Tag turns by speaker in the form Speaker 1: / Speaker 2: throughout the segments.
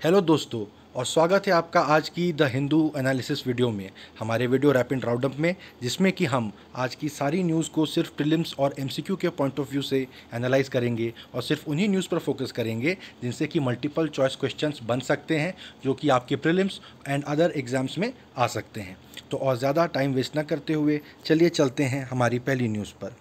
Speaker 1: Hello दोस्तों, और स्वागत है आपका आज की द हिंदू एनालिसिस वीडियो में, हमारे वीडियो रैपिड राउंडअप में, जिसमें कि हम आज की सारी न्यूज़ को सिर्फ प्रीलिम्स और एमसीक्यू के पॉइंट ऑफ व्यू से एनालाइज करेंगे और सिर्फ उन्हीं न्यूज़ पर फोकस करेंगे जिनसे कि मल्टीपल चॉइस क्वेश्चंस बन सकते हैं, जो कि आपके प्रीलिम्स एंड अदर एग्जाम्स में आ सकते हैं। तो और ज़्यादा टाइम वेस्ट न करते हुए चलिए चलते हैं हमारी पहली न्यूज़ पर।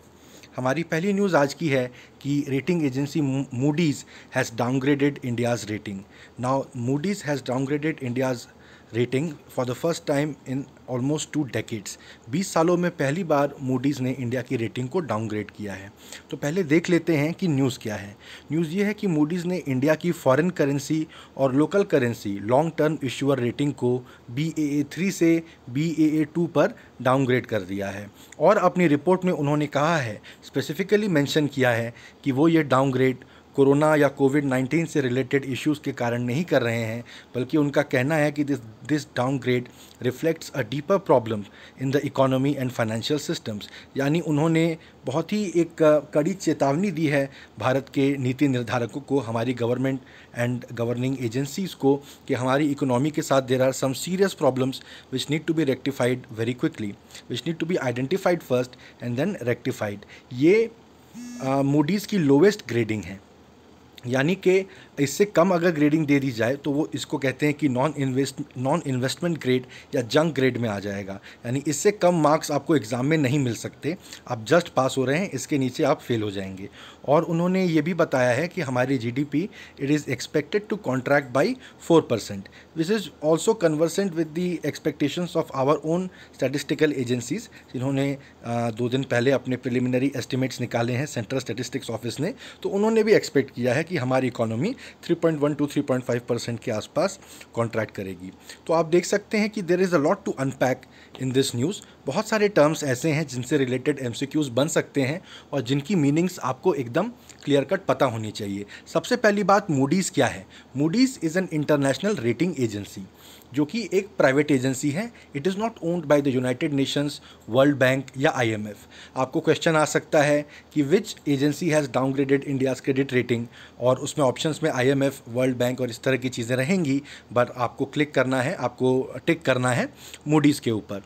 Speaker 1: हमारी पहली न्यूज़ आज की है कि rating agency Moody's has downgraded India's rating. Now Moody's has downgraded India's rating for the first time in almost 2 decades. 20 सालों में पहली बार मूडीज़ ने इंडिया की रेटिंग को डाउनग्रेड किया है। तो पहले देख लेते हैं कि न्यूज़ क्या है। न्यूज़ ये है कि मूडीज़ ने इंडिया की फॉरेन करेंसी और local currency long term issuer rating को BAA3 से BAA2 पर डाउनग्रेड कर दिया है। और अपनी रिपोर्ट में उन्होंने कहा है, स्पेसिफिकली मेंशन किया है कि वो ये डाउनग्रेड कोरोना या कोविड-19 से रिलेटेड इश्यूज़ के कारण नहीं कर रहे हैं, बल्कि उनका कहना है कि this downgrade reflects a deeper problem in the economy and financial systems. यानी उन्होंने बहुत ही एक कड़ी चेतावनी दी है भारत के नीति निर्धारकों को, हमारी गवर्नमेंट एंड गवर्निंग एजेंसीज़ को, कि हमारी इकोनॉमी के साथ there are some serious problems which need to be rectified very quickly, which need to be identified first and then rectified. ये मूडीज़ की लोवेस्ट ग्रेडिंग है, यानी कि इससे कम अगर ग्रेडिंग दे दी जाए तो वो इसको कहते हैं कि नॉन इन्वेस्टमेंट ग्रेड या जंक ग्रेड में आ जाएगा। यानी इससे कम मार्क्स आपको एग्ज़ाम में नहीं मिल सकते, आप जस्ट पास हो रहे हैं, इसके नीचे आप फेल हो जाएंगे। और उन्होंने ये भी बताया है कि हमारी GDP it is expected to contract by 4%, which is also conversant with the expectations of our own statistical agencies, जिन्होंने 2 दिन पहले अपने प्रिलिमिनरी एस्टिमेट्स निकाले हैं सेंट्रल स्टैटिस्टिक्स ऑफिस ने। तो उन्होंने भी एक्सपेक्ट किया है कि हमारी इकोनॉमी 3.1 to 3.5% के आसपास कॉन्ट्रैक्ट करेगी। तो आप देख सकते हैं कि there is a lot to unpack in this news. बहुत सारे टर्म्स ऐसे हैं जिनसे रिलेटेड MCQs बन सकते हैं और जिनकी मीनिंग्स आपको एकदम क्लियर कट पता होनी चाहिए। सबसे पहली बात, मूडीज़ क्या है? Moody's is an international rating agency, जो कि एक प्राइवेट एजेंसी है। It is not owned by the united nations, world bank या IMF। आपको क्वेश्चन आ सकता है कि which agency has downgraded India's credit rating, और उसमें ऑप्शंस में IMF, वर्ल्ड बैंक और इस तरह की चीज़ें रहेंगी, बट आपको क्लिक करना है, आपको टिक करना है मूडीज़ के ऊपर।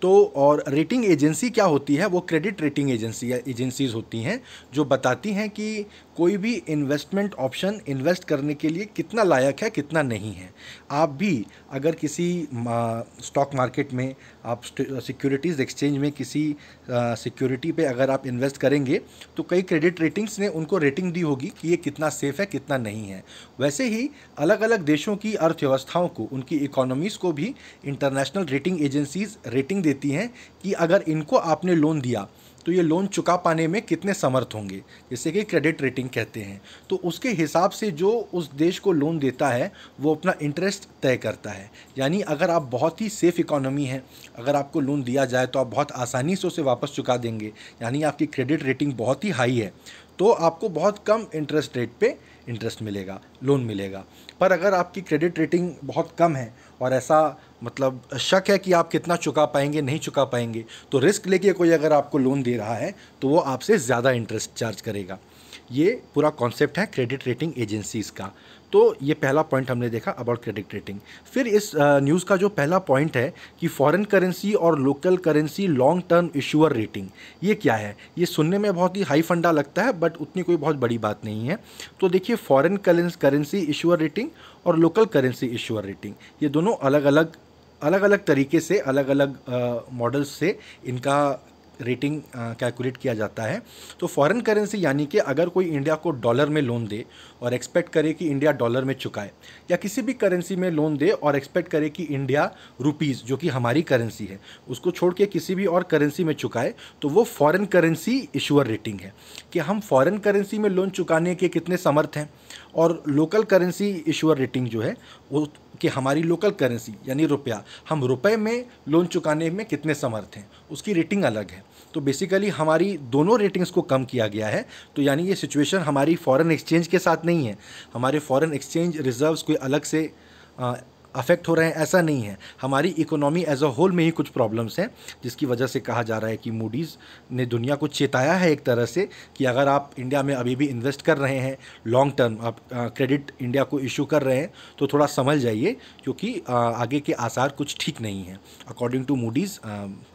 Speaker 1: तो और रेटिंग एजेंसी क्या होती है? वो क्रेडिट रेटिंग एजेंसी या एजेंसीज़ होती हैं जो बताती हैं कि कोई भी इन्वेस्टमेंट ऑप्शन इन्वेस्ट करने के लिए कितना लायक है, कितना नहीं है। आप भी अगर किसी स्टॉक मार्केट में, आप सिक्योरिटीज़ एक्सचेंज में किसी सिक्योरिटी पे अगर आप इन्वेस्ट करेंगे तो कई क्रेडिट रेटिंग्स ने उनको रेटिंग दी होगी कि ये कितना सेफ़ है, कितना नहीं है। वैसे ही अलग अलग देशों की अर्थव्यवस्थाओं को, उनकी इकोनॉमीज़ को भी इंटरनेशनल रेटिंग एजेंसीज़ रेटिंग देती हैं कि अगर इनको आपने लोन दिया तो ये लोन चुका पाने में कितने समर्थ होंगे, जिसे कि क्रेडिट रेटिंग कहते हैं। तो उसके हिसाब से जो उस देश को लोन देता है वो अपना इंटरेस्ट तय करता है। यानी अगर आप बहुत ही सेफ़ इकोनॉमी है, अगर आपको लोन दिया जाए तो आप बहुत आसानी से उसे वापस चुका देंगे, यानी आपकी क्रेडिट रेटिंग बहुत ही हाई है, तो आपको बहुत कम इंटरेस्ट रेट पे इंटरेस्ट मिलेगा, लोन मिलेगा। पर अगर आपकी क्रेडिट रेटिंग बहुत कम है और ऐसा मतलब शक है कि आप कितना चुका पाएंगे, नहीं चुका पाएंगे, तो रिस्क लेके कोई अगर आपको लोन दे रहा है तो वो आपसे ज़्यादा इंटरेस्ट चार्ज करेगा। ये पूरा कॉन्सेप्ट है क्रेडिट रेटिंग एजेंसीज़ का। तो ये पहला पॉइंट हमने देखा अबाउट क्रेडिट रेटिंग। फिर इस न्यूज़ का जो पहला पॉइंट है कि फॉरेन करेंसी और local currency long term issuer rating, ये क्या है? ये सुनने में बहुत ही हाई फंडा लगता है, बट उतनी कोई बहुत बड़ी बात नहीं है। तो देखिए, फॉरेन करेंसी इशूअर रेटिंग और लोकल करेंसी इशूअर रेटिंग, ये दोनों अलग अलग तरीके से, अलग अलग मॉडल्स से इनका रेटिंग कैलकुलेट किया जाता है। तो फॉरेन करेंसी यानी कि अगर कोई इंडिया को डॉलर में लोन दे और एक्सपेक्ट करे कि इंडिया डॉलर में चुकाए, या किसी भी करेंसी में लोन दे और एक्सपेक्ट करे कि इंडिया रुपीज़, जो कि हमारी करेंसी है, उसको छोड़ के किसी भी और करेंसी में चुकाए, तो वो फॉरेन करेंसी इशूअर रेटिंग है कि हम फॉरेन करेंसी में लोन चुकाने के कितने समर्थ हैं। और लोकल करेंसी इशूअर रेटिंग जो है वो कि हमारी लोकल करेंसी यानी रुपया, हम रुपए में लोन चुकाने में कितने समर्थ हैं, उसकी रेटिंग अलग है। तो बेसिकली हमारी दोनों रेटिंग्स को कम किया गया है। तो यानी ये सिचुएशन हमारी फॉरेन एक्सचेंज के साथ नहीं है, हमारे फॉरेन एक्सचेंज रिजर्व्स कोई अलग से अफेक्ट हो रहे हैं ऐसा नहीं है, हमारी इकोनॉमी एज अ होल में ही कुछ प्रॉब्लम्स हैं, जिसकी वजह से कहा जा रहा है कि मूडीज़ ने दुनिया को चेताया है एक तरह से कि अगर आप इंडिया में अभी भी इन्वेस्ट कर रहे हैं, लॉन्ग टर्म आप क्रेडिट इंडिया को इशू कर रहे हैं, तो थोड़ा समझ जाइए, क्योंकि आगे के आसार कुछ ठीक नहीं हैं अकॉर्डिंग टू मूडीज़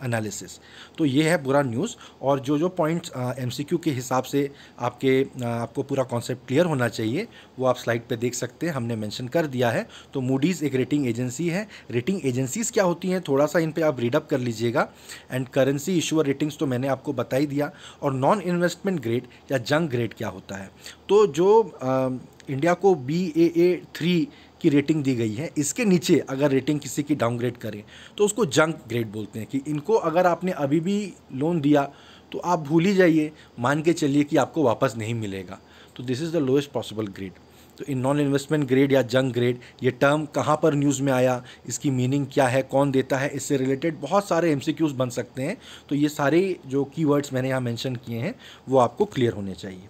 Speaker 1: एनालिसिस। तो ये है बुरा न्यूज़। और जो पॉइंट्स MCQ के हिसाब से आपको पूरा कॉन्सेप्ट क्लियर होना चाहिए वो आप स्लाइड पे देख सकते हैं, हमने मेंशन कर दिया है। तो मूडीज़ एक रेटिंग एजेंसी है। रेटिंग एजेंसीज़ क्या होती हैं थोड़ा सा इन पे आप रीडअप कर लीजिएगा। एंड करेंसी इशूअर रेटिंग्स तो मैंने आपको बता ही दिया। और नॉन इन्वेस्टमेंट ग्रेड या जंक ग्रेड क्या होता है, तो जो इंडिया को Baa3 की रेटिंग दी गई है, इसके नीचे अगर रेटिंग किसी की डाउनग्रेड करें तो उसको जंक ग्रेड बोलते हैं, कि इनको अगर आपने अभी भी लोन दिया तो आप भूल ही जाइए, मान के चलिए कि आपको वापस नहीं मिलेगा। तो this is the lowest possible grade. तो इन नॉन इन्वेस्टमेंट ग्रेड या जंक ग्रेड, ये टर्म कहाँ पर न्यूज़ में आया, इसकी मीनिंग क्या है, कौन देता है, इससे रिलेटेड बहुत सारे MCQs बन सकते हैं। तो ये सारे जो कीवर्ड्स मैंने यहाँ मेंशन किए हैं वो आपको क्लियर होने चाहिए।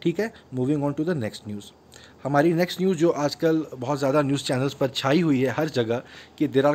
Speaker 1: ठीक है, moving on to the next news. हमारी नेक्स्ट न्यूज़ जो आजकल बहुत ज़्यादा न्यूज़ चैनल्स पर छाई हुई है हर जगह, कि there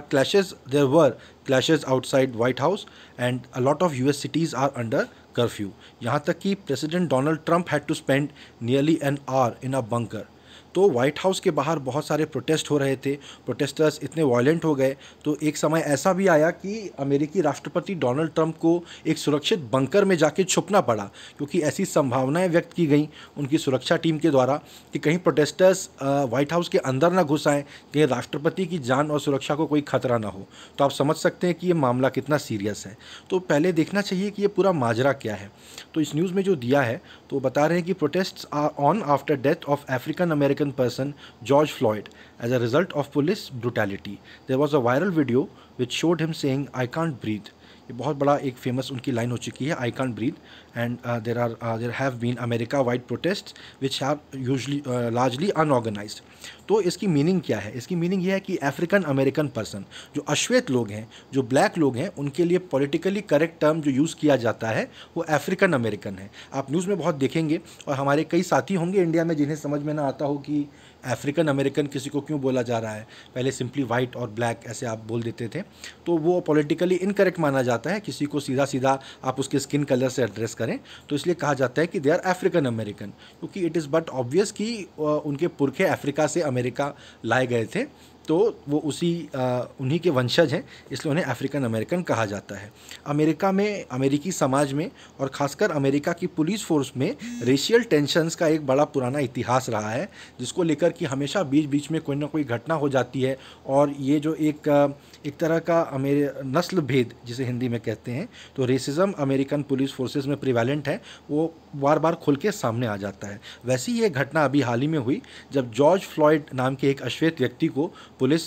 Speaker 1: were clashes outside White House and a lot of US cities are under curfew. यहाँ तक कि President Donald Trump had to spend nearly an hour in a bunker. तो वाइट हाउस के बाहर बहुत सारे प्रोटेस्ट हो रहे थे, प्रोटेस्टर्स इतने वायलेंट हो गए, तो एक समय ऐसा भी आया कि अमेरिकी राष्ट्रपति डोनाल्ड ट्रंप को एक सुरक्षित बंकर में जाके छुपना पड़ा, क्योंकि ऐसी संभावनाएं व्यक्त की गई उनकी सुरक्षा टीम के द्वारा कि कहीं प्रोटेस्टर्स वाइट हाउस के अंदर ना घुस आएँ, कहीं राष्ट्रपति की जान और सुरक्षा को कोई खतरा ना हो। तो आप समझ सकते हैं कि ये मामला कितना सीरियस है। तो पहले देखना चाहिए कि ये पूरा माजरा क्या है। तो इस न्यूज़ में जो दिया है तो बता रहे हैं कि protests are on after death of African American person George Floyd as a result of police brutality. There was a viral video which showed him saying I can't breathe. ये बहुत बड़ा एक फेमस उनकी लाइन हो चुकी है, I can't breathe. And there have been America wide protest which have usually largely unorganized. तो इसकी मीनिंग क्या है? इसकी मीनिंग ये है कि अफ्रीकन अमेरिकन पर्सन, जो अश्वेत लोग हैं, जो ब्लैक लोग हैं, उनके लिए पॉलिटिकली करेक्ट टर्म जो यूज़ किया जाता है वो अफ्रीकन अमेरिकन है। आप न्यूज़ में बहुत देखेंगे, और हमारे कई साथी होंगे इंडिया में जिन्हें समझ में ना आता हो कि अफ्रीकन अमेरिकन किसी को क्यों बोला जा रहा है। पहले सिंपली वाइट और ब्लैक ऐसे आप बोल देते थे, तो वो पॉलिटिकली इनकरेक्ट माना जाता है, किसी को सीधा सीधा आप उसके स्किन कलर से एड्रेस करें, तो इसलिए कहा जाता है कि दे आर अफ्रीकन अमेरिकन, क्योंकि इट इज़ बट ऑब्वियस कि उनके पुरखे अफ्रीका से अमेरिका लाए गए थे, तो वो उन्हीं के वंशज हैं, इसलिए उन्हें अफ्रीकन अमेरिकन कहा जाता है। अमेरिका में, अमेरिकी समाज में, और ख़ासकर अमेरिका की पुलिस फोर्स में रेशियल टेंशन्स का एक बड़ा पुराना इतिहास रहा है, जिसको लेकर कि हमेशा बीच बीच में कोई ना कोई घटना हो जाती है। और ये जो एक तरह का नस्ल भेद जिसे हिंदी में कहते हैं, तो रेसिज्म अमेरिकन पुलिस फोर्सेस में प्रिवेलेंट है, वो बार बार खुल के सामने आ जाता है। वैसी ये घटना अभी हाल ही में हुई, जब जॉर्ज फ्लॉयड नाम के एक अश्वेत व्यक्ति को पुलिस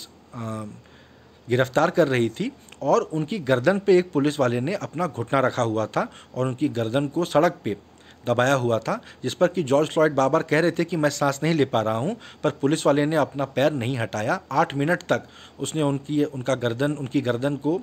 Speaker 1: गिरफ्तार कर रही थी, और उनकी गर्दन पे एक पुलिस वाले ने अपना घुटना रखा हुआ था और उनकी गर्दन को सड़क पे दबाया हुआ था, जिस पर कि जॉर्ज फ्लॉयड बार बार कह रहे थे कि मैं सांस नहीं ले पा रहा हूं, पर पुलिस वाले ने अपना पैर नहीं हटाया। 8 मिनट तक उसने उनकी गर्दन को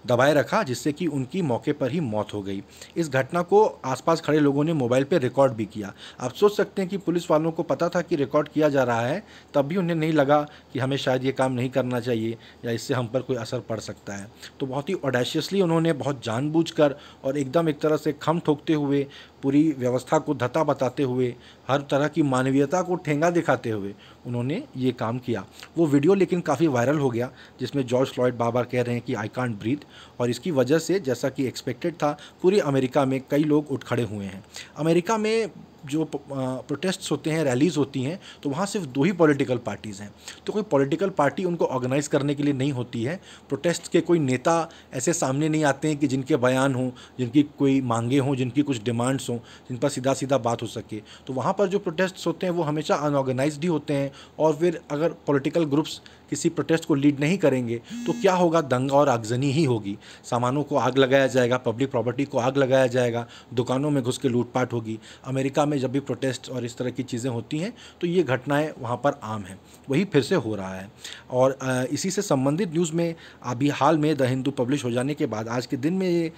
Speaker 1: दबाए रखा, जिससे कि उनकी मौके पर ही मौत हो गई। इस घटना को आसपास खड़े लोगों ने मोबाइल पे रिकॉर्ड भी किया। आप सोच सकते हैं कि पुलिस वालों को पता था कि रिकॉर्ड किया जा रहा है, तब भी उन्हें नहीं लगा कि हमें शायद ये काम नहीं करना चाहिए या इससे हम पर कोई असर पड़ सकता है। तो बहुत ही ऑडेशियसली उन्होंने, बहुत जानबूझकर और एकदम एक तरह से खम ठोकते हुए, पूरी व्यवस्था को धता बताते हुए, हर तरह की मानवीयता को ठेंगा दिखाते हुए उन्होंने ये काम किया। वो वीडियो लेकिन काफ़ी वायरल हो गया, जिसमें जॉर्ज फ्लॉयड बार बार कह रहे हैं कि आई कांट ब्रीथ, और इसकी वजह से, जैसा कि एक्सपेक्टेड था, पूरी अमेरिका में कई लोग उठ खड़े हुए हैं। अमेरिका में जो प्रोटेस्ट्स होते हैं, रैलीज़ होती हैं, तो वहाँ सिर्फ 2 ही पॉलिटिकल पार्टीज़ हैं। तो कोई पॉलिटिकल पार्टी उनको ऑर्गेनाइज़ करने के लिए नहीं होती है। प्रोटेस्ट के कोई नेता ऐसे सामने नहीं आते हैं कि जिनके बयान हों, जिनकी कोई मांगे हों, जिनकी कुछ डिमांड्स हों, जिन पर सीधा सीधा बात हो सके। तो वहाँ पर जो प्रोटेस्ट्स होते हैं वो हमेशा अनऑर्गेनाइज्ड ही होते हैं। और फिर अगर पॉलिटिकल ग्रुप्स किसी प्रोटेस्ट को लीड नहीं करेंगे तो क्या होगा? दंगा और आगजनी ही होगी। सामानों को आग लगाया जाएगा, पब्लिक प्रॉपर्टी को आग लगाया जाएगा, दुकानों में घुस के लूटपाट होगी। अमेरिका में जब भी प्रोटेस्ट और इस तरह की चीज़ें होती हैं तो ये घटनाएं वहाँ पर आम हैं। वही फिर से हो रहा है। और इसी से संबंधित न्यूज़ में अभी हाल में द हिंदू पब्लिश हो जाने के बाद आज के दिन में ये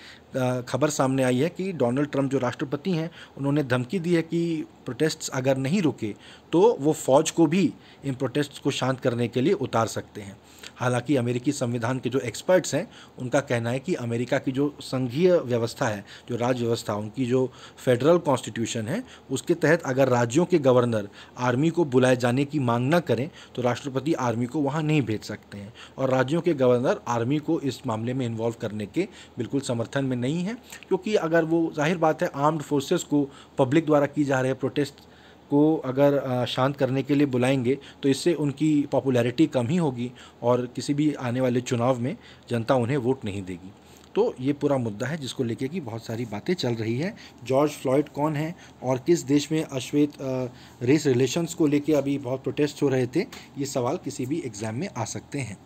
Speaker 1: खबर सामने आई है कि डोनाल्ड ट्रंप जो राष्ट्रपति हैं, उन्होंने धमकी दी है कि प्रोटेस्ट्स अगर नहीं रुके तो वो फ़ौज को भी इन प्रोटेस्ट को शांत करने के लिए उतार सकते हैं। हालांकि अमेरिकी संविधान के जो एक्सपर्ट्स हैं उनका कहना है कि अमेरिका की जो संघीय व्यवस्था है, जो राज्य व्यवस्था, उनकी जो फेडरल कॉन्स्टिट्यूशन है, उसके तहत अगर राज्यों के गवर्नर आर्मी को बुलाए जाने की मांग न करें तो राष्ट्रपति आर्मी को वहाँ नहीं भेज सकते हैं, और राज्यों के गवर्नर आर्मी को इस मामले में इन्वॉल्व करने के बिल्कुल समर्थन में नहीं है, क्योंकि अगर वो, जाहिर बात है, आर्म्ड फोर्सेस को पब्लिक द्वारा की जा रहे प्रोटेस्ट को अगर शांत करने के लिए बुलाएंगे तो इससे उनकी पॉपुलैरिटी कम ही होगी और किसी भी आने वाले चुनाव में जनता उन्हें वोट नहीं देगी। तो ये पूरा मुद्दा है जिसको लेके कि बहुत सारी बातें चल रही है। जॉर्ज फ्लॉयड कौन है और किस देश में अश्वेत रेस रिलेशंस को लेके अभी बहुत प्रोटेस्ट हो रहे थे, ये सवाल किसी भी एग्ज़ाम में आ सकते हैं।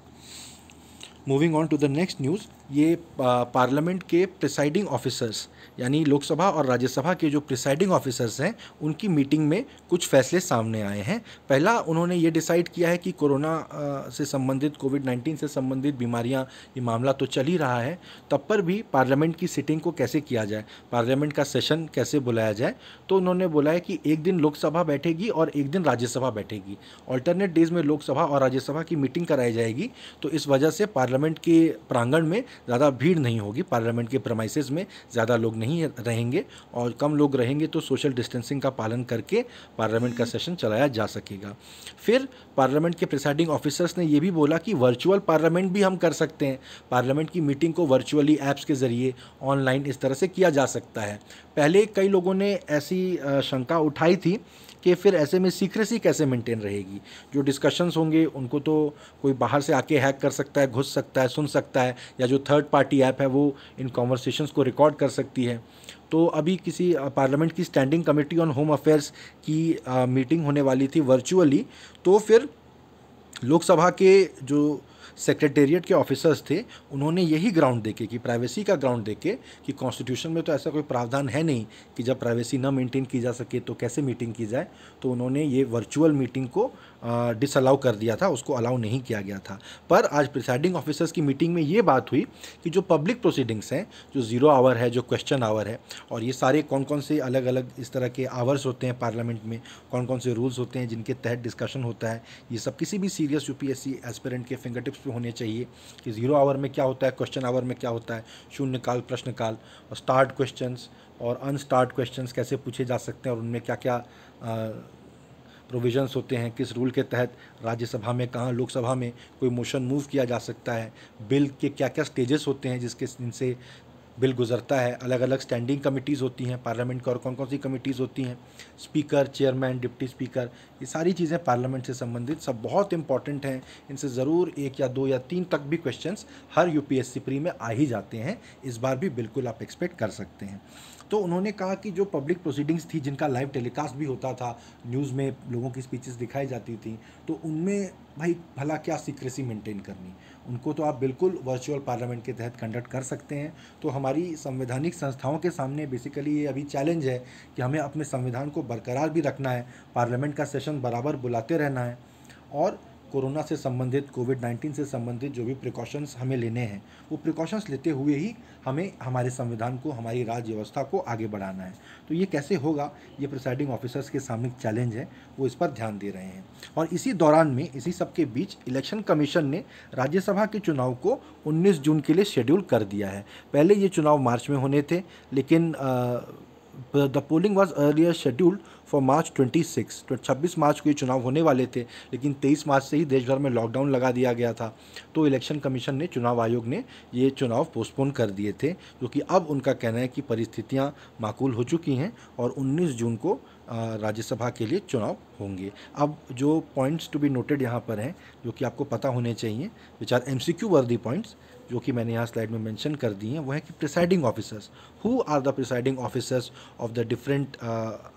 Speaker 1: Moving on to the next news, ये पार्लियामेंट के प्रिसाइडिंग ऑफिसर्स यानी लोकसभा और राज्यसभा के जो प्रिसाइडिंग ऑफिसर्स हैं उनकी मीटिंग में कुछ फैसले सामने आए हैं। पहला, उन्होंने ये डिसाइड किया है कि कोरोना से संबंधित, कोविड-19 से संबंधित बीमारियां, ये मामला तो चल ही रहा है, तब पर भी पार्लियामेंट की सिटिंग को कैसे किया जाए, पार्लियामेंट का सेशन कैसे बुलाया जाए। तो उन्होंने बोला है कि एक दिन लोकसभा बैठेगी और एक दिन राज्यसभा बैठेगी, अल्टरनेट डेज में लोकसभा और राज्यसभा की मीटिंग कराई जाएगी। तो इस वजह से पार्लियामेंट के प्रांगण में ज़्यादा भीड़ नहीं होगी, पार्लियामेंट के प्रेमाइसेस में ज़्यादा लोग नहीं रहेंगे, और कम लोग रहेंगे तो सोशल डिस्टेंसिंग का पालन करके पार्लियामेंट का सेशन चलाया जा सकेगा। फिर पार्लियामेंट के प्रिसाइडिंग ऑफिसर्स ने ये भी बोला कि वर्चुअल पार्लियामेंट भी हम कर सकते हैं, पार्लियामेंट की मीटिंग को वर्चुअली ऐप्स के ज़रिए ऑनलाइन इस तरह से किया जा सकता है। पहले कई लोगों ने ऐसी शंका उठाई थी कि फिर ऐसे में सीक्रेसी कैसे मेंटेन रहेगी, जो डिस्कशंस होंगे उनको तो कोई बाहर से आके हैक कर सकता है, घुस सकता है, सुन सकता है, या जो थर्ड पार्टी ऐप है वो इन कॉन्वर्सेशंस को रिकॉर्ड कर सकती है। तो अभी किसी पार्लियामेंट की standing committee on home affairs की मीटिंग होने वाली थी वर्चुअली, तो फिर लोकसभा के जो सेक्रेटेरिएट के ऑफिसर्स थे उन्होंने यही ग्राउंड देके, कि प्राइवेसी का ग्राउंड देके, कि कॉन्स्टिट्यूशन में तो ऐसा कोई प्रावधान है नहीं कि जब प्राइवेसी ना मेंटेन की जा सके तो कैसे मीटिंग की जाए, तो उन्होंने ये वर्चुअल मीटिंग को डिसअलाउ कर दिया था, उसको अलाउ नहीं किया गया था। पर आज प्रिसाइडिंग ऑफिसर्स की मीटिंग में ये बात हुई कि जो पब्लिक प्रोसीडिंग्स हैं, जो ज़ीरो आवर है, जो क्वेश्चन आवर है, और ये सारे कौन कौन से अलग अलग इस तरह के आवर्स होते हैं पार्लियामेंट में, कौन कौन से रूल्स होते हैं जिनके तहत डिस्कशन होता है, ये सब किसी भी सीरियस यूपीएससी एस्पिरेंट के फिंगर टिप्स पे होने चाहिए कि ज़ीरो आवर में क्या होता है, क्वेश्चन आवर में क्या होता है, शून्यकाल, प्रश्नकाल, और स्टार्ट क्वेश्चंस और अनस्टार्ट क्वेश्चंस कैसे पूछे जा सकते हैं और उनमें क्या क्या प्रोविजंस होते हैं, किस रूल के तहत राज्यसभा में, कहाँ लोकसभा में कोई मोशन मूव किया जा सकता है, बिल के क्या क्या स्टेजेस होते हैं जिनसे बिल गुजरता है, अलग अलग स्टैंडिंग कमिटीज़ होती हैं पार्लियामेंट की और कौन कौन सी कमिटीज़ होती हैं, स्पीकर, चेयरमैन, डिप्टी स्पीकर, ये सारी चीज़ें पार्लियामेंट से संबंधित सब बहुत इंपॉर्टेंट हैं। इनसे ज़रूर 1 या 2 या 3 तक भी क्वेश्चंस हर यूपीएससी प्री में आ ही जाते हैं, इस बार भी बिल्कुल आप एक्सपेक्ट कर सकते हैं। तो उन्होंने कहा कि जो पब्लिक प्रोसीडिंग्स थी जिनका लाइव टेलीकास्ट भी होता था, न्यूज़ में लोगों की स्पीचेस दिखाई जाती थी, तो उनमें भाई भला क्या सीक्रेसी मेंटेन करनी, उनको तो आप बिल्कुल वर्चुअल पार्लियामेंट के तहत कंडक्ट कर सकते हैं। तो हमारी संवैधानिक संस्थाओं के सामने बेसिकली ये अभी चैलेंज है कि हमें अपने संविधान को बरकरार भी रखना है, पार्लियामेंट का सेशन बराबर बुलाते रहना है, और कोरोना से संबंधित, कोविड-19 से संबंधित जो भी प्रिकॉशंस हमें लेने हैं वो प्रिकॉशंस लेते हुए ही हमें हमारे संविधान को, हमारी राज्य व्यवस्था को आगे बढ़ाना है। तो ये कैसे होगा, ये प्रिसाइडिंग ऑफिसर्स के सामने चैलेंज है, वो इस पर ध्यान दे रहे हैं। और इसी दौरान में, इसी सब के बीच इलेक्शन कमीशन ने राज्यसभा के चुनाव को 19 जून के लिए शेड्यूल कर दिया है। पहले ये चुनाव मार्च में होने थे, लेकिन the polling was earlier scheduled for March 26, तो 26 मार्च को ये चुनाव होने वाले थे, लेकिन 23 मार्च से ही देश भर में लॉकडाउन लगा दिया गया था। तो इलेक्शन कमीशन ने, चुनाव आयोग ने ये चुनाव पोस्टपोन कर दिए थे, क्योंकि अब उनका कहना है कि परिस्थितियां माकूल हो चुकी हैं और 19 जून को राज्यसभा के लिए चुनाव होंगे। अब जो पॉइंट्स टू बी नोटेड यहाँ पर हैं, जो कि आपको पता होने चाहिए, विच आर MCQ वर्दी पॉइंट्स, जो कि मैंने यहाँ स्लाइड में मेंशन कर दी हैं, वो है कि presiding officers, who are the presiding officers of the different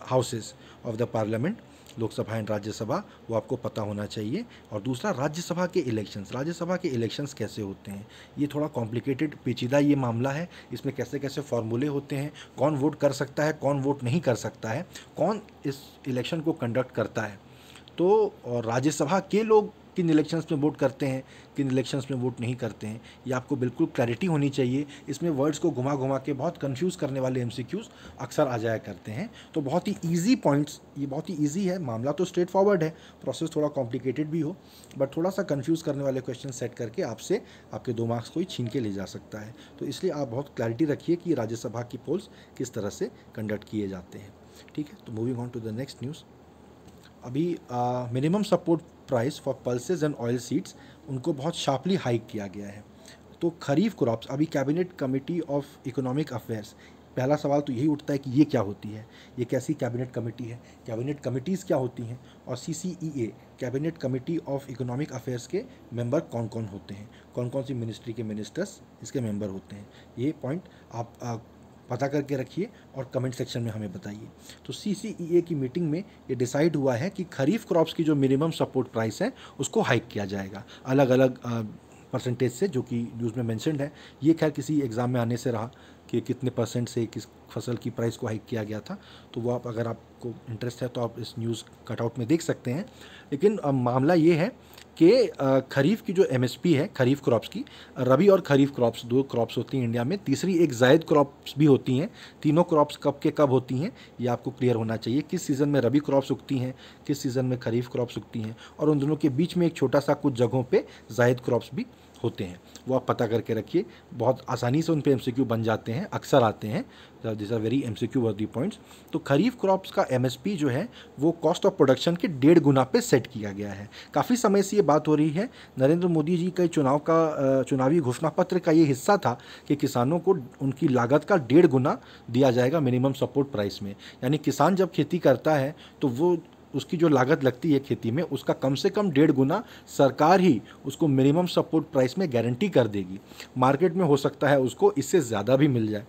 Speaker 1: houses of the parliament, Lok Sabha and Rajya Sabha, वो आपको पता होना चाहिए। और दूसरा, राज्यसभा के इलेक्शंस, राज्यसभा के इलेक्शंस कैसे होते हैं, ये थोड़ा कॉम्प्लिकेटेड, पेचीदा ये मामला है, इसमें कैसे कैसे फॉर्मूले होते हैं, कौन वोट कर सकता है, कौन वोट नहीं कर सकता है, कौन इस इलेक्शन को कंडक्ट करता है। तो और राज्यसभा के लोग किन इलेक्शंस में वोट करते हैं, किन इलेक्शंस में वोट नहीं करते हैं, ये आपको बिल्कुल क्लैरिटी होनी चाहिए। इसमें वर्ड्स को घुमा घुमा के बहुत कंफ्यूज करने वाले एमसीक्यूज़ अक्सर आ जाया करते हैं। तो बहुत ही ईजी पॉइंट्स, ये बहुत ही ईजी है, मामला तो स्ट्रेट फॉरवर्ड है, प्रोसेस थोड़ा कॉम्प्लिकेटेड भी हो, बट थोड़ा सा कंफ्यूज करने वाले क्वेश्चन सेट करके आपसे आपके 2 मार्क्स को ही छीन के ले जा सकता है। तो इसलिए आप बहुत क्लैरिटी रखिए कि राज्यसभा की पोल्स किस तरह से कंडक्ट किए जाते हैं। ठीक है, तो moving on to the next news. अभी minimum support price for pulses and oil seeds, उनको बहुत शार्पली हाइक किया गया है। तो खरीफ क्रॉप्स, अभी cabinet committee of economic affairs, पहला सवाल तो यही उठता है कि ये क्या होती है, ये कैसी कैबिनेट कमेटी है, कैबिनेट कमिटीज़ क्या होती हैं, और CCEA cabinet committee of economic affairs के मेंबर कौन कौन होते हैं, कौन कौन सी मिनिस्ट्री के मिनिस्टर्स इसके मेंबर होते हैं। ये पॉइंट आप पता करके रखिए और कमेंट सेक्शन में हमें बताइए। तो CCEA की मीटिंग में ये डिसाइड हुआ है कि खरीफ क्रॉप्स की जो मिनिमम सपोर्ट प्राइस है उसको हाइक किया जाएगा अलग अलग परसेंटेज से, जो कि न्यूज़ में मेंशन्ड है। ये खैर किसी एग्ज़ाम में आने से रहा कि कितने परसेंट से किस फसल की प्राइस को हाइक किया गया था, तो वो आप, अगर आपको इंटरेस्ट है तो आप इस न्यूज़ कटआउट में देख सकते हैं। लेकिन मामला ये है कि खरीफ की जो MSP है खरीफ क्रॉप्स की, रबी और खरीफ क्रॉप्स 2 क्रॉप्स होती हैं इंडिया में, तीसरी एक जायद क्रॉप्स भी होती हैं। तीनों क्रॉप्स कब के कब होती हैं ये आपको क्लियर होना चाहिए, किस सीज़न में रबी क्रॉप्स उगती हैं, किस सीज़न में खरीफ क्रॉप्स उगती हैं, और उन दोनों के बीच में एक छोटा सा कुछ जगहों पे जायद क्रॉप्स भी होते हैं, वो आप पता करके रखिए। बहुत आसानी से उन पे MCQ बन जाते हैं, अक्सर आते हैं, दिस आर वेरी MCQ वर्दी पॉइंट्स। तो खरीफ क्रॉप्स का MSP जो है वो कॉस्ट ऑफ प्रोडक्शन के 1.5 गुना पे सेट किया गया है। काफ़ी समय से ये बात हो रही है, नरेंद्र मोदी जी के चुनावी घोषणा पत्र का ये हिस्सा था कि किसानों को उनकी लागत का 1.5 गुना दिया जाएगा मिनिमम सपोर्ट प्राइस में। यानी किसान जब खेती करता है तो वो उसकी जो लागत लगती है खेती में, उसका कम से कम 1.5 गुना सरकार ही उसको मिनिमम सपोर्ट प्राइस में गारंटी कर देगी। मार्केट में हो सकता है उसको इससे ज़्यादा भी मिल जाए।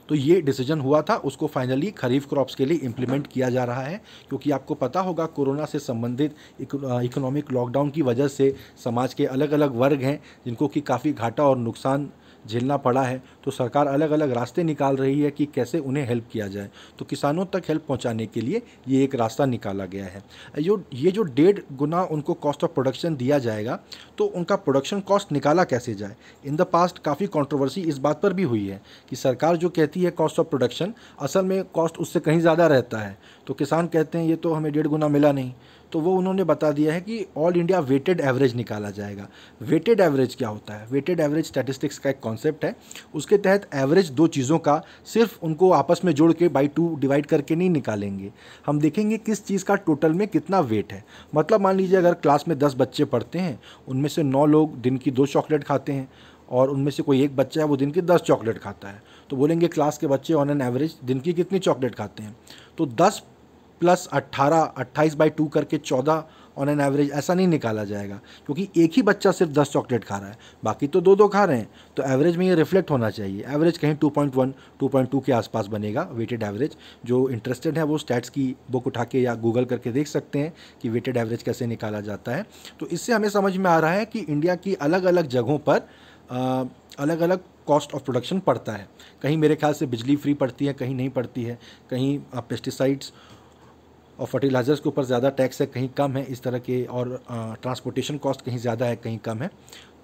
Speaker 1: तो ये डिसीजन हुआ था, उसको फाइनली खरीफ क्रॉप्स के लिए इम्प्लीमेंट किया जा रहा है, क्योंकि आपको पता होगा कोरोना से संबंधित इकोनॉमिक लॉकडाउन की वजह से समाज के अलग अलग वर्ग हैं जिनको कि काफ़ी घाटा और नुकसान झेलना पड़ा है। तो सरकार अलग अलग रास्ते निकाल रही है कि कैसे उन्हें हेल्प किया जाए। तो किसानों तक हेल्प पहुंचाने के लिए ये एक रास्ता निकाला गया है। ये जो 1.5 गुना उनको कॉस्ट ऑफ प्रोडक्शन दिया जाएगा, तो उनका प्रोडक्शन कॉस्ट निकाला कैसे जाए। इन द पास्ट काफ़ी कंट्रोवर्सी इस बात पर भी हुई है कि सरकार जो कहती है कॉस्ट ऑफ प्रोडक्शन, असल में कॉस्ट उससे कहीं ज़्यादा रहता है। तो किसान कहते हैं ये तो हमें 1.5 गुना मिला नहीं। तो वो उन्होंने बता दिया है कि ऑल इंडिया वेटेड एवरेज निकाला जाएगा। वेटेड एवरेज क्या होता है? वेटेड एवरेज स्टैटिस्टिक्स का एक कॉन्सेप्ट है। उसके तहत एवरेज 2 चीज़ों का सिर्फ उनको आपस में जोड़ के बाई 2 डिवाइड करके नहीं निकालेंगे। हम देखेंगे किस चीज़ का टोटल में कितना वेट है। मतलब मान लीजिए अगर क्लास में 10 बच्चे पढ़ते हैं, उनमें से 9 लोग दिन की 2 चॉकलेट खाते हैं और उनमें से कोई एक बच्चा है वो दिन की 10 चॉकलेट खाता है, तो बोलेंगे क्लास के बच्चे ऑन एन एवरेज दिन की कितनी चॉकलेट खाते हैं। तो 10 + 18, 28/2 करके 14 ऑन एन एवरेज ऐसा नहीं निकाला जाएगा, क्योंकि एक ही बच्चा सिर्फ 10 चॉकलेट खा रहा है, बाकी तो 2-2 खा रहे हैं। तो एवरेज में ये रिफ्लेक्ट होना चाहिए। एवरेज कहीं 2.1, 2.2 के आसपास बनेगा वेटेड एवरेज। जो इंटरेस्टेड है वो स्टैट्स की बुक उठा के या गूगल करके देख सकते हैं कि वेटेड एवरेज कैसे निकाला जाता है। तो इससे हमें समझ में आ रहा है कि इंडिया की अलग अलग जगहों पर अलग अलग कॉस्ट ऑफ प्रोडक्शन पड़ता है। कहीं मेरे ख्याल से बिजली फ्री पड़ती है, कहीं नहीं पड़ती है, कहीं पेस्टिसाइड्स और फर्टिलाइज़र्स के ऊपर ज़्यादा टैक्स है, कहीं कम है, इस तरह के, और ट्रांसपोर्टेशन कॉस्ट कहीं ज़्यादा है, कहीं कम है।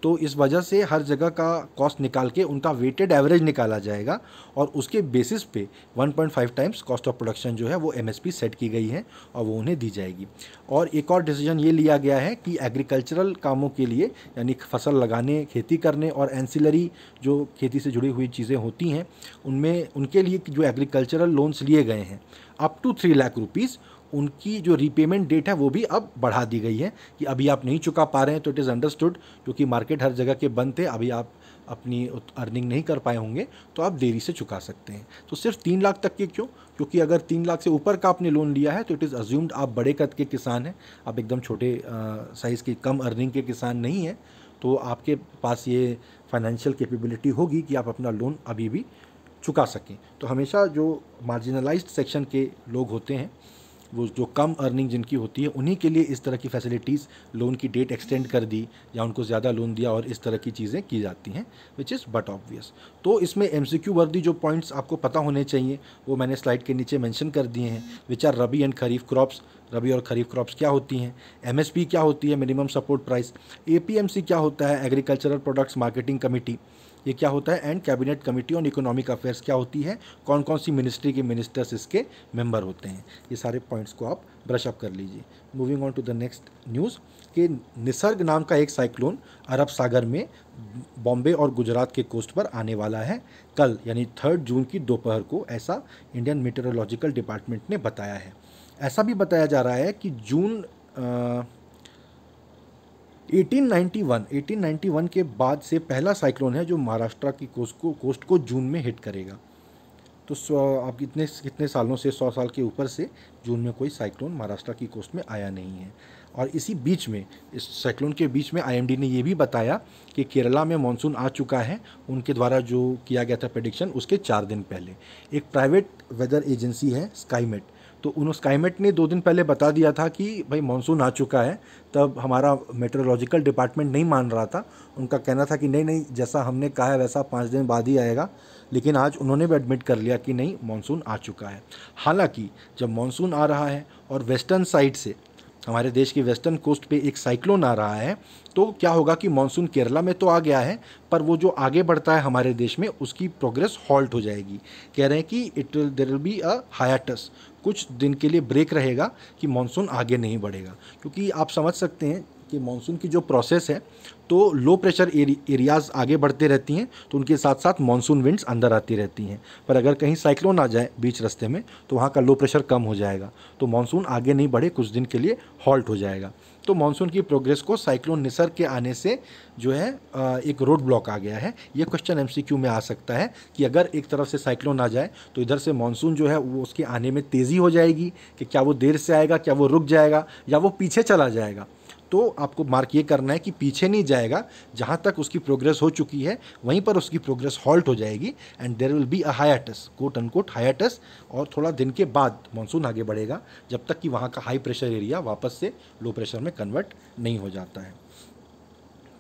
Speaker 1: तो इस वजह से हर जगह का कॉस्ट निकाल के उनका वेटेड एवरेज निकाला जाएगा और उसके बेसिस पे 1.5 टाइम्स कॉस्ट ऑफ प्रोडक्शन जो है वो MSP सेट की गई है और वो उन्हें दी जाएगी। और एक और डिसीजन ये लिया गया है कि एग्रीकल्चरल कामों के लिए, यानी फसल लगाने, खेती करने और एंसिलरी जो खेती से जुड़ी हुई चीज़ें होती हैं, उनमें उनके लिए जो एग्रीकल्चरल लोन्स लिए गए हैं अप टू 3 लाख रुपीज़, उनकी जो रीपेमेंट डेट है वो भी अब बढ़ा दी गई है कि अभी आप नहीं चुका पा रहे हैं तो इट इज़ अंडरस्टूड, क्योंकि मार्केट हर जगह के बंद थे, अभी आप अपनी अर्निंग नहीं कर पाए होंगे तो आप देरी से चुका सकते हैं। तो सिर्फ 3 लाख तक के क्यों? क्योंकि अगर 3 लाख से ऊपर का आपने लोन लिया है तो इट इज़ अज्यूम्ड आप बड़े कद के किसान हैं, आप एकदम छोटे साइज़ के कम अर्निंग के किसान नहीं हैं। तो आपके पास ये फाइनेंशियल कैपेबिलिटी होगी कि आप अपना लोन अभी भी चुका सकें। तो हमेशा जो मार्जिनलाइज्ड सेक्शन के लोग होते हैं वो जो कम अर्निंग जिनकी होती है उन्हीं के लिए इस तरह की फैसिलिटीज़, लोन की डेट एक्सटेंड कर दी या उनको ज़्यादा लोन दिया और इस तरह की चीज़ें की जाती हैं, विच इज़ बट ऑब्वियस। तो इसमें MCQ वर्दी जो पॉइंट्स आपको पता होने चाहिए वो मैंने स्लाइड के नीचे मेंशन कर दिए हैं, which are rabi and kharif crops. Rabi और खरीफ क्रॉप्स क्या होती हैं, MSP क्या होती है, मिनिमम सपोर्ट प्राइस, APMC क्या होता है, एग्रीकल्चरल प्रोडक्ट्स मार्केटिंग कमेटी ये क्या होता है, and cabinet committee on economic affairs क्या होती है, कौन कौन सी मिनिस्ट्री के मिनिस्टर्स इसके मेंबर होते हैं। ये सारे पॉइंट्स को आप ब्रश अप कर लीजिए। Moving on to the next news कि निसर्ग नाम का एक साइक्लोन अरब सागर में बॉम्बे और गुजरात के कोस्ट पर आने वाला है कल, यानी 3 जून की दोपहर को, ऐसा इंडियन मीटेरोलॉजिकल डिपार्टमेंट ने बताया है। ऐसा भी बताया जा रहा है कि जून 1891 के बाद से पहला साइक्लोन है जो महाराष्ट्र की कोस्ट को जून में हिट करेगा। तो आप कितने सालों से, 100 साल के ऊपर से जून में कोई साइक्लोन महाराष्ट्र की कोस्ट में आया नहीं है। और इसी बीच में, इस साइक्लोन के बीच में IMD ने ये भी बताया कि केरला में मानसून आ चुका है, उनके द्वारा जो किया गया था प्रेडिक्शन उसके 4 दिन पहले। एक प्राइवेट वेदर एजेंसी है स्काईमेट, तो उन स्काईमेट ने 2 दिन पहले बता दिया था कि भाई मानसून आ चुका है, तब हमारा मेट्रोलॉजिकल डिपार्टमेंट नहीं मान रहा था। उनका कहना था कि नहीं जैसा हमने कहा है वैसा 5 दिन बाद ही आएगा, लेकिन आज उन्होंने भी एडमिट कर लिया कि नहीं, मानसून आ चुका है। हालांकि जब मानसून आ रहा है और वेस्टर्न साइड से, हमारे देश की वेस्टर्न कोस्ट पे एक साइक्लोन आ रहा है, तो क्या होगा कि मानसून केरला में तो आ गया है, पर वो जो आगे बढ़ता है हमारे देश में उसकी प्रोग्रेस हॉल्ट हो जाएगी। कह रहे हैं कि देयर विल बी अ हाइएटस, कुछ दिन के लिए ब्रेक रहेगा कि मानसून आगे नहीं बढ़ेगा। क्योंकि आप समझ सकते हैं कि मानसून की जो प्रोसेस है, तो लो प्रेशर एरियाज़ आगे बढ़ते रहती हैं, तो उनके साथ साथ मानसून विंड्स अंदर आती रहती हैं। पर अगर कहीं साइक्लोन आ जाए बीच रास्ते में तो वहाँ का लो प्रेशर कम हो जाएगा, तो मानसून आगे नहीं बढ़े, कुछ दिन के लिए हॉल्ट हो जाएगा। तो मानसून की प्रोग्रेस को साइक्लोन निसर्ग के आने से जो है एक रोड ब्लॉक आ गया है। ये क्वेश्चन MCQ में आ सकता है कि अगर एक तरफ से साइक्लोन आ जाए तो इधर से मानसून जो है वो उसके आने में तेज़ी हो जाएगी, कि क्या वो देर से आएगा, क्या वो रुक जाएगा या वो पीछे चला जाएगा। तो आपको मार्क ये करना है कि पीछे नहीं जाएगा, जहाँ तक उसकी प्रोग्रेस हो चुकी है वहीं पर उसकी प्रोग्रेस हॉल्ट हो जाएगी, and there will be a hiatus, quote unquote hiatus, और थोड़ा दिन के बाद मानसून आगे बढ़ेगा, जब तक कि वहाँ का हाई प्रेशर एरिया वापस से लो प्रेशर में कन्वर्ट नहीं हो जाता है।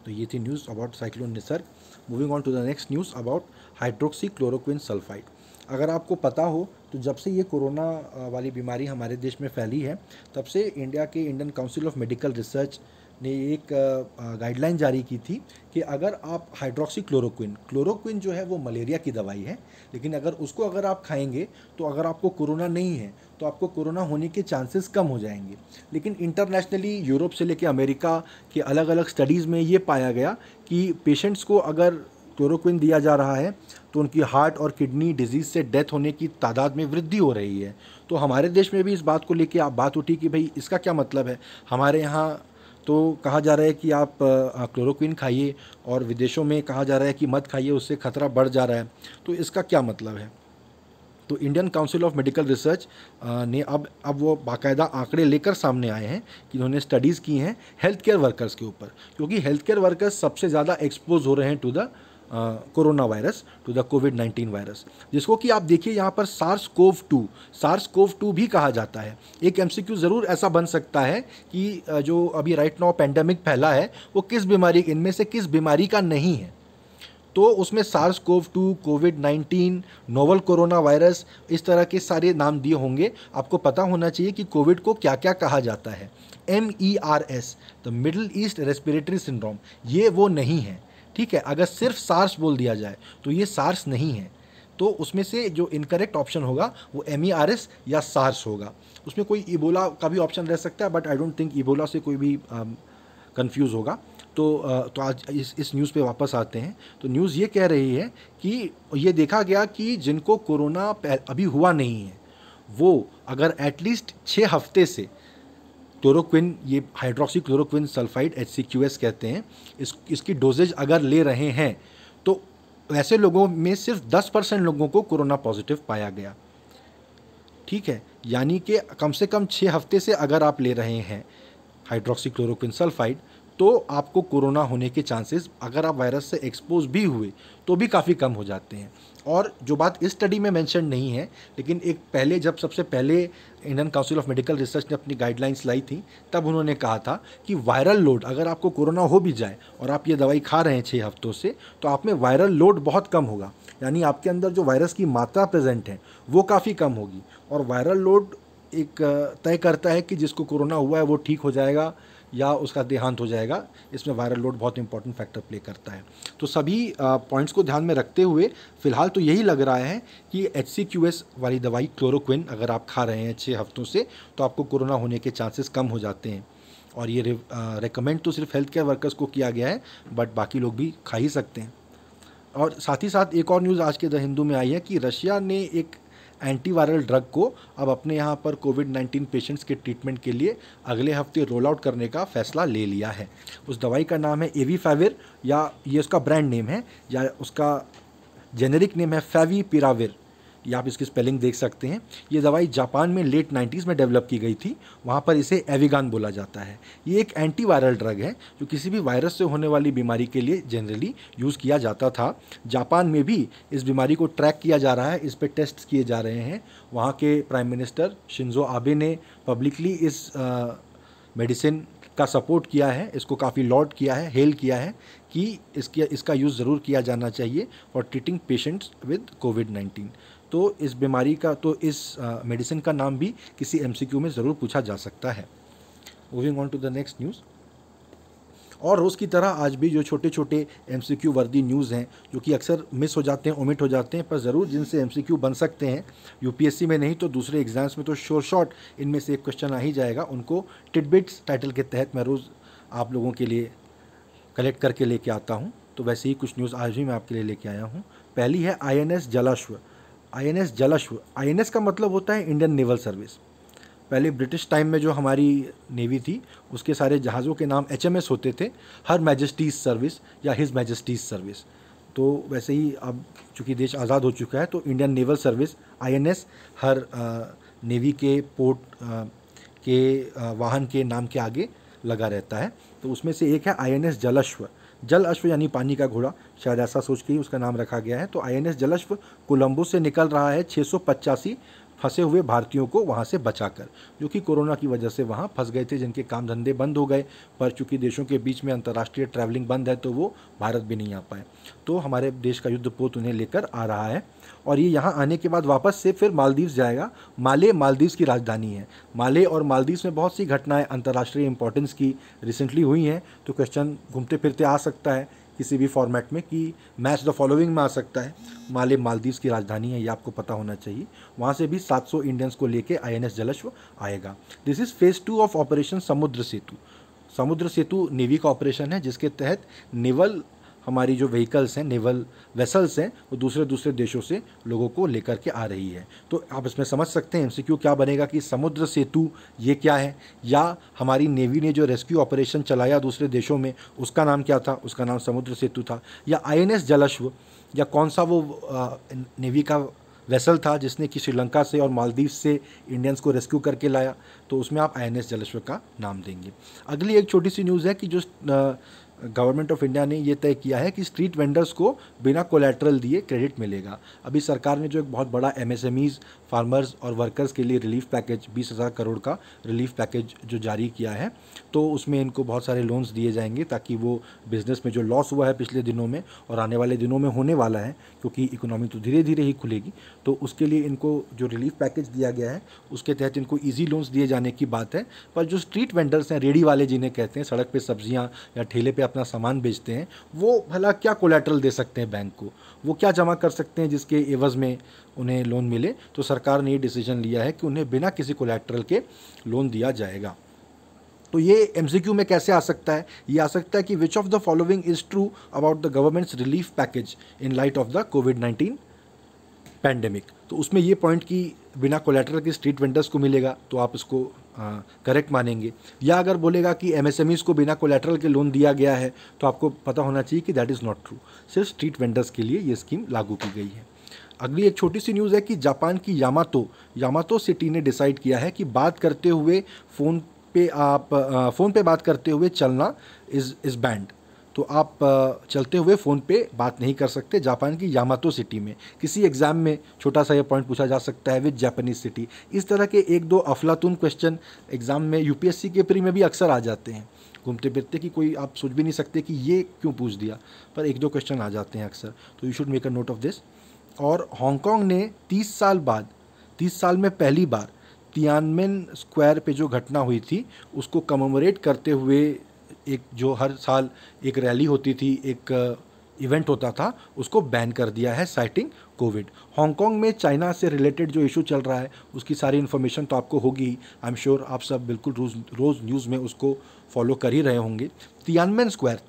Speaker 1: तो ये थी news about cyclone Nisarga. Moving on to the next news about hydroxychloroquine sulphide. अगर आपको पता हो तो जब से ये कोरोना वाली बीमारी हमारे देश में फैली है, तब से इंडिया के Indian council of medical research ने एक गाइडलाइन जारी की थी कि अगर आप हाइड्रोक्सी क्लोरोक्विन जो है वो मलेरिया की दवाई है, लेकिन अगर आप खाएंगे तो अगर आपको कोरोना नहीं है तो आपको कोरोना होने के चांसेस कम हो जाएंगे। लेकिन इंटरनेशनली यूरोप से लेकर अमेरिका के अलग अलग स्टडीज़ में ये पाया गया कि पेशेंट्स को अगर क्लोरोक्विन दिया जा रहा है तो उनकी हार्ट और किडनी डिजीज़ से डेथ होने की तादाद में वृद्धि हो रही है। तो हमारे देश में भी इस बात को लेके बात उठी कि भाई इसका क्या मतलब है। हमारे यहाँ तो कहा जा रहा है कि आप क्लोरोक्विन खाइए, और विदेशों में कहा जा रहा है कि मत खाइए, उससे खतरा बढ़ जा रहा है। तो इसका क्या मतलब है। तो Indian council of medical research ने अब वो बाकायदा आंकड़े लेकर सामने आए हैं कि उन्होंने स्टडीज़ की हैं हेल्थ केयर वर्कर्स के ऊपर, क्योंकि हेल्थ केयर वर्कर्स सबसे ज़्यादा एक्सपोज हो रहे हैं to the corona virus, to the कोविड-19 वायरस, जिसको कि आप देखिए यहाँ पर सार्स-कोव-2 भी कहा जाता है। एक MCQ ज़रूर ऐसा बन सकता है कि जो अभी राइट नाउ पेंडेमिक फैला है वो किस बीमारी, इनमें से किस बीमारी का नहीं है। तो उसमें सार्स-कोव-2, कोविड-19, नोवल कोरोना वायरस, इस तरह के सारे नाम दिए होंगे। आपको पता होना चाहिए कि कोविड को क्या क्या कहा जाता है। MERS, the middle east respiratory syndrome, ये वो नहीं है, ठीक है। अगर सिर्फ सार्स बोल दिया जाए तो ये सार्स नहीं है। तो उसमें से जो इनकरेक्ट ऑप्शन होगा वो MERS या सार्स होगा। उसमें कोई इबोला का भी ऑप्शन रह सकता है, but I don't think Ebola से कोई भी कंफ्यूज होगा। तो आज इस न्यूज़ पे वापस आते हैं। तो न्यूज़ ये कह रही है कि ये देखा गया कि जिनको कोरोना अभी हुआ नहीं है वो अगर एटलीस्ट 6 हफ्ते से क्लोरोक्विन, ये हाइड्रोक्सी क्लोरोक्विन सल्फाइड HCQS कहते हैं, इसकी डोजेज अगर ले रहे हैं तो ऐसे लोगों में सिर्फ 10% लोगों को कोरोना पॉजिटिव पाया गया, ठीक है। यानी कि कम से कम 6 हफ्ते से अगर आप ले रहे हैं हाइड्रोक्सी क्लोरोक्विन सल्फाइड तो आपको कोरोना होने के चांसेस, अगर आप वायरस से एक्सपोज भी हुए तो भी काफ़ी कम हो जाते हैं। और जो बात इस स्टडी में मेंशन नहीं है, लेकिन एक पहले जब सबसे पहले Indian council of medical research ने अपनी गाइडलाइंस लाई थी, तब उन्होंने कहा था कि वायरल लोड, अगर आपको कोरोना हो भी जाए और आप ये दवाई खा रहे हैं 6 हफ्तों से, तो आप में वायरल लोड बहुत कम होगा, यानी आपके अंदर जो वायरस की मात्रा प्रेजेंट है वो काफ़ी कम होगी। और वायरल लोड एक तय करता है कि जिसको कोरोना हुआ है वो ठीक हो जाएगा या उसका देहांत हो जाएगा। इसमें वायरल लोड बहुत इंपॉर्टेंट फैक्टर प्ले करता है। तो सभी पॉइंट्स को ध्यान में रखते हुए फ़िलहाल तो यही लग रहा है कि HCQS वाली दवाई क्लोरोक्विन अगर आप खा रहे हैं 6 हफ्तों से, तो आपको कोरोना होने के चांसेस कम हो जाते हैं। और ये रिकमेंड तो सिर्फ हेल्थ केयर वर्कर्स को किया गया है, बट बाकी लोग भी खा ही सकते हैं। और साथ ही साथ एक और न्यूज़ आज के द हिंदू में आई है कि रशिया ने एक एंटीवायरल ड्रग को अब अपने यहाँ पर कोविड-19 पेशेंट्स के ट्रीटमेंट के लिए अगले हफ्ते रोल आउट करने का फैसला ले लिया है। उस दवाई का नाम है एवीफेविर, या ये उसका ब्रांड नेम है, या उसका जेनेरिक नेम है फेविपिराविर। ये आप इसकी स्पेलिंग देख सकते हैं। ये दवाई जापान में लेट 90s में डेवलप की गई थी, वहाँ पर इसे एविगान बोला जाता है। ये एक एंटीवायरल ड्रग है जो किसी भी वायरस से होने वाली बीमारी के लिए जनरली यूज़ किया जाता था। जापान में भी इस बीमारी को ट्रैक किया जा रहा है, इस पर टेस्ट किए जा रहे हैं। वहाँ के प्राइम मिनिस्टर शिंजो आबे ने पब्लिकली इस मेडिसिन का सपोर्ट किया है, इसको काफ़ी लॉड किया है, हेल किया है कि इसका यूज़ ज़रूर किया जाना चाहिए फॉर ट्रीटिंग पेशेंट्स विद कोविड-19। तो इस बीमारी का, तो इस मेडिसिन का नाम भी किसी MCQ में ज़रूर पूछा जा सकता है। Moving on to the next news. और रोज़ की तरह आज भी जो छोटे छोटे MCQ वर्दी न्यूज़ हैं, जो कि अक्सर मिस हो जाते हैं, ओमिट हो जाते हैं, पर ज़रूर जिनसे MCQ बन सकते हैं, UPSC में नहीं तो दूसरे एग्जाम्स में तो श्योर शॉट इनमें से एक क्वेश्चन आ ही जाएगा। उनको टिडबिट्स टाइटल के तहत मैं रोज़ आप लोगों के लिए कलेक्ट करके लेके आता हूँ। तो वैसे ही कुछ न्यूज़ आज भी मैं आपके लिए लेके आया हूँ। पहली है INS Jalashwa. INS Jalashwa, INS का मतलब होता है इंडियन नेवल सर्विस। पहले ब्रिटिश टाइम में जो हमारी नेवी थी, उसके सारे जहाज़ों के नाम HMS होते थे, हर मैजेस्टीज़ सर्विस या हिज मैजेस्टीज़ सर्विस। तो वैसे ही अब चूँकि देश आज़ाद हो चुका है, तो इंडियन नेवल सर्विस INS हर नेवी के पोर्ट के वाहन के नाम के आगे लगा रहता है। तो उसमें से एक है INS जलाश्व। जल अश्व यानी पानी का घोड़ा, शायद ऐसा सोच के ही उसका नाम रखा गया है। तो INS जलाश्व कोलंबो से निकल रहा है 685 फंसे हुए भारतीयों को वहाँ से बचाकर, जो कि कोरोना की वजह से वहाँ फंस गए थे, जिनके काम धंधे बंद हो गए। पर चूंकि देशों के बीच में अंतर्राष्ट्रीय ट्रैवलिंग बंद है, तो वो भारत भी नहीं आ पाए। तो हमारे देश का युद्धपोत उन्हें लेकर आ रहा है, और ये यहाँ आने के बाद वापस से फिर मालदीव्स जाएगा। माले मालदीव्स की राजधानी है। माले और मालदीव्स में बहुत सी घटनाएं अंतर्राष्ट्रीय इंपॉर्टेंस की रिसेंटली हुई हैं। तो क्वेश्चन घूमते फिरते आ सकता है किसी भी फॉर्मेट में कि मैच द फॉलोइंग में आ सकता है। माले मालदीव्स की राजधानी है, ये आपको पता होना चाहिए। वहाँ से भी 700 इंडियंस को लेके INS जलाश्व आएगा। This is phase 2 of operation समुद्र सेतु। समुद्र सेतु नेवी का ऑपरेशन है, जिसके तहत नेवल हमारी जो व्हीकल्स हैं, नेवल वेसल्स हैं, वो दूसरे दूसरे देशों से लोगों को लेकर के आ रही है। तो आप इसमें समझ सकते हैं MCQ क्या बनेगा कि समुद्र सेतु ये क्या है, या हमारी नेवी ने जो रेस्क्यू ऑपरेशन चलाया दूसरे देशों में, उसका नाम क्या था, उसका नाम समुद्र सेतु था, या INS जलाश्व, या कौन सा वो नेवी का वेसल था जिसने कि श्रीलंका से और मालदीव से इंडियंस को रेस्क्यू करके लाया। तो उसमें आप INS जलाश्व का नाम देंगे। अगली एक छोटी सी न्यूज़ है कि जो गवर्नमेंट ऑफ इंडिया ने ये तय किया है कि स्ट्रीट वेंडर्स को बिना कोलैटरल दिए क्रेडिट मिलेगा। अभी सरकार ने जो एक बहुत बड़ा MSMEs, फार्मर्स और वर्कर्स के लिए रिलीफ पैकेज 20,000 करोड़ का रिलीफ पैकेज जो जारी किया है, तो उसमें इनको बहुत सारे लोन्स दिए जाएंगे ताकि वो बिज़नेस में जो लॉस हुआ है पिछले दिनों में और आने वाले दिनों में होने वाला है, क्योंकि इकोनॉमी तो धीरे धीरे ही खुलेगी, तो उसके लिए इनको जो रिलीफ पैकेज दिया गया है उसके तहत इनको ईजी लोन्स दिए जाने की बात है। पर जो स्ट्रीट वेंडर्स हैं, रेडी वाले जिन्हें कहते हैं, सड़क पर सब्जियाँ या ठेले पर अपना सामान बेचते हैं, वो भला क्या कोलैटरल दे सकते हैं बैंक को, वो क्या जमा कर सकते हैं जिसके एवज़ में उन्हें लोन मिले। तो सरकार ने ये डिसीजन लिया है कि उन्हें बिना किसी कोलैटरल के लोन दिया जाएगा। तो ये MCQ में कैसे आ सकता है? ये आ सकता है कि which of the following is true about the governments relief package in light of the covid pandemic. तो उसमें ये पॉइंट कि बिना कोलैटरल के स्ट्रीट वेंडर्स को मिलेगा, तो आप इसको करेक्ट मानेंगे। या अगर बोलेगा कि MSMEs को बिना कोलैटरल के लोन दिया गया है, तो आपको पता होना चाहिए कि दैट इज़ नॉट ट्रू, सिर्फ स्ट्रीट वेंडर्स के लिए ये स्कीम लागू की गई है। अगली एक छोटी सी न्यूज़ है कि जापान की यामातो सिटी ने डिसाइड किया है कि बात करते हुए फ़ोन पे आप फ़ोन पे बात करते हुए चलना इज़ बैंड। तो आप चलते हुए फ़ोन पे बात नहीं कर सकते। जापान की यामातो सिटी में किसी एग्ज़ाम में छोटा सा ये पॉइंट पूछा जा सकता है, विद जापानीज सिटी। इस तरह के एक दो अफलातून क्वेश्चन एग्ज़ाम में यूपीएससी के प्री में भी अक्सर आ जाते हैं, घूमते फिरते, कि कोई आप सोच भी नहीं सकते कि ये क्यों पूछ दिया, पर एक दो क्वेश्चन आ जाते हैं अक्सर। तो you should make a note of this. और हांगकांग ने 30 साल बाद, 30 साल में पहली बार तियानमेन स्क्वायर पे जो घटना हुई थी उसको कमेमोरेट करते हुए, एक जो हर साल एक रैली होती थी, एक इवेंट होता था, उसको बैन कर दिया है साइटिंग कोविड। हांगकांग में चाइना से रिलेटेड जो इशू चल रहा है उसकी सारी इन्फॉर्मेशन तो आपको होगी, आई एम श्योर आप सब बिल्कुल रोज़ न्यूज़ में उसको फॉलो कर ही रहे होंगे। तियानमेन स्क्वायर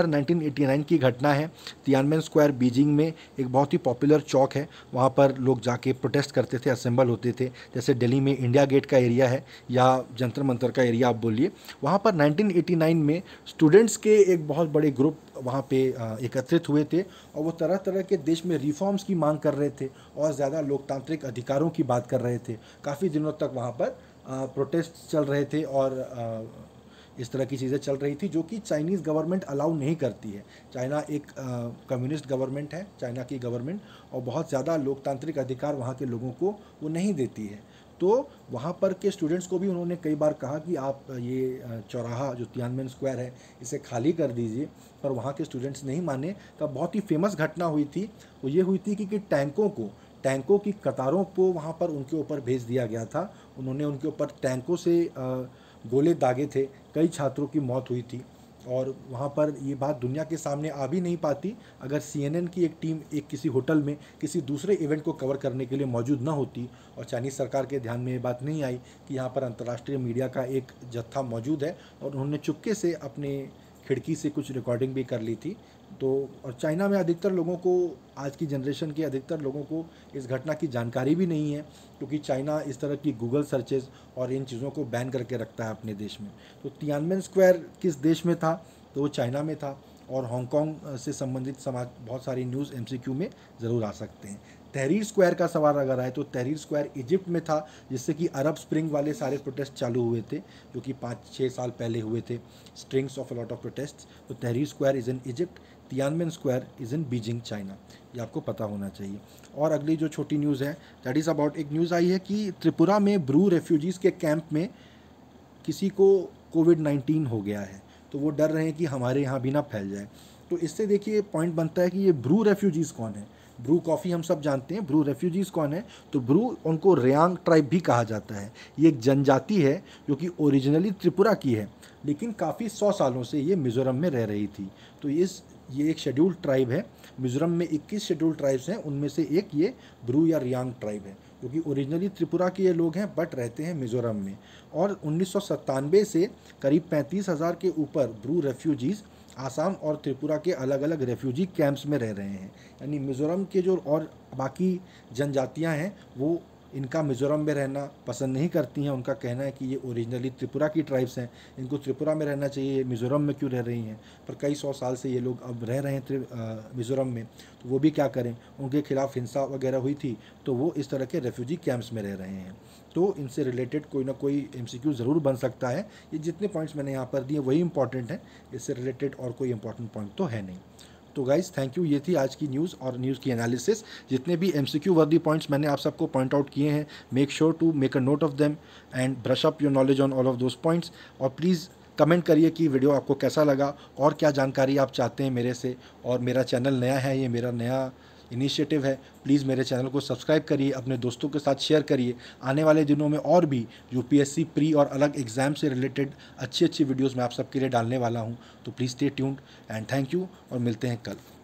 Speaker 1: 1989 की घटना है। तियानमेन स्क्वायर बीजिंग में एक बहुत ही पॉपुलर चौक है, वहाँ पर लोग जाके प्रोटेस्ट करते थे, असेंबल होते थे। जैसे दिल्ली में इंडिया गेट का एरिया है या जंतर मंतर का एरिया आप बोलिए, वहाँ पर 1989 में स्टूडेंट्स के एक बहुत बड़े ग्रुप वहाँ पे एकत्रित हुए थे और वो तरह तरह के देश में रिफॉर्म्स की मांग कर रहे थे और ज़्यादा लोकतांत्रिक अधिकारों की बात कर रहे थे। काफ़ी दिनों तक वहाँ पर प्रोटेस्ट चल रहे थे और इस तरह की चीज़ें चल रही थी जो कि चाइनीज़ गवर्नमेंट अलाउ नहीं करती है। चाइना एक कम्युनिस्ट गवर्नमेंट है, चाइना की गवर्नमेंट, और बहुत ज़्यादा लोकतांत्रिक अधिकार वहाँ के लोगों को वो नहीं देती है। तो वहाँ पर के स्टूडेंट्स को भी उन्होंने कई बार कहा कि आप ये चौराहा जो तियानमेन स्क्वायर है इसे खाली कर दीजिए, पर वहाँ के स्टूडेंट्स नहीं माने। तब बहुत ही फेमस घटना हुई थी, वो ये हुई थी कि टैंकों की कतारों को वहाँ पर उनके ऊपर भेज दिया गया था। उन्होंने उनके ऊपर टैंकों से गोले दागे थे, कई छात्रों की मौत हुई थी। और वहाँ पर ये बात दुनिया के सामने आ भी नहीं पाती अगर CNN की एक टीम एक किसी होटल में किसी दूसरे इवेंट को कवर करने के लिए मौजूद ना होती और चाइनीज़ सरकार के ध्यान में ये बात नहीं आई कि यहाँ पर अंतर्राष्ट्रीय मीडिया का एक जत्था मौजूद है, और उन्होंने चुपके से अपने खिड़की से कुछ रिकॉर्डिंग भी कर ली थी। तो और चाइना में अधिकतर लोगों को, आज की जनरेशन के अधिकतर लोगों को इस घटना की जानकारी भी नहीं है, क्योंकि चाइना इस तरह की गूगल सर्चेज और इन चीज़ों को बैन करके रखता है अपने देश में। तो तियानमेन स्क्वायर किस देश में था, तो वो चाइना में था। और हांगकांग से संबंधित बहुत सारी न्यूज़ MCQ में ज़रूर आ सकते हैं। तहरीर स्क्वायर का सवाल अगर आए तो तहरीर स्क्वायर इजिप्ट में था, जिससे कि अरब स्प्रिंग वाले सारे प्रोटेस्ट चालू हुए थे जो कि 5-6 साल पहले हुए थे, strings of a lot of protest. तो तहरीर square is in Egypt, Tiananmen square is in Beijing China, ये आपको पता होना चाहिए। और अगली जो छोटी न्यूज़ है दैट इज़ अबाउट, एक न्यूज़ आई है कि त्रिपुरा में ब्रू रेफ्यूजीज़ के कैंप में किसी को कोविड-19 हो गया है, तो वो डर रहे हैं कि हमारे यहाँ भी ना फैल जाए। तो इससे देखिए पॉइंट बनता है कि ये ब्रू रेफ्यूजीज़ कौन है। ब्रू कॉफ़ी हम सब जानते हैं, ब्रू रेफ्यूजीज़ कौन है, तो ब्रू, उनको रेयांग ट्राइब भी कहा जाता है। ये एक जनजाति है जो कि ओरिजिनली त्रिपुरा की है, लेकिन काफ़ी 100 सालों से ये मिज़ोरम में रह रही थी। तो ये एक शेड्यूल्ड ट्राइब है। मिज़ोरम में 21 शेड्यूल्ड ट्राइब्स हैं, उनमें से एक ये ब्रू या रियांग ट्राइब है, क्योंकि ओरिजिनली त्रिपुरा के ये लोग हैं बट रहते हैं मिज़ोरम में। और 1997 से करीब 35,000 के ऊपर ब्रू रेफ्यूजीज़ आसाम और त्रिपुरा के अलग अलग रेफ्यूजी कैंप्स में रह रहे हैं। यानी मिज़ोरम के जो और बाकी जनजातियां हैं वो इनका मिज़ोरम में रहना पसंद नहीं करती हैं। उनका कहना है कि ये ओरिजिनली त्रिपुरा की ट्राइब्स हैं, इनको त्रिपुरा में रहना चाहिए, मिज़ोरम में क्यों रह रही हैं। पर कई 100 साल से ये लोग अब रह रहे हैं मिज़ोरम में, तो वो भी क्या करें, उनके खिलाफ़ हिंसा वगैरह हुई थी तो वो इस तरह के रेफ्यूजी कैंप्स में रह रहे हैं। तो इनसे रिलेटेड कोई ना कोई MCQ ज़रूर बन सकता है। ये जितने पॉइंट्स मैंने यहाँ पर दिए वही इंपॉर्टेंट हैं, इससे रिलेटेड और कोई इंपॉर्टेंट पॉइंट तो है नहीं। तो गाइज़ थैंक यू, ये थी आज की न्यूज़ और न्यूज़ की एनालिसिस। जितने भी MCQ वर्दी पॉइंट्स मैंने आप सबको पॉइंट आउट किए हैं, make sure to make a note of them and brush up your knowledge on all of those points. और प्लीज़ कमेंट करिए कि वीडियो आपको कैसा लगा और क्या जानकारी आप चाहते हैं मेरे से। और मेरा चैनल नया है, ये मेरा नया इनिशिएटिव है, प्लीज़ मेरे चैनल को सब्सक्राइब करिए, अपने दोस्तों के साथ शेयर करिए। आने वाले दिनों में और भी UPSC प्री और अलग एग्ज़ाम से रिलेटेड अच्छी वीडियोज़ मैं आप सबके लिए डालने वाला हूँ। तो please stay tuned and thank you, और मिलते हैं कल।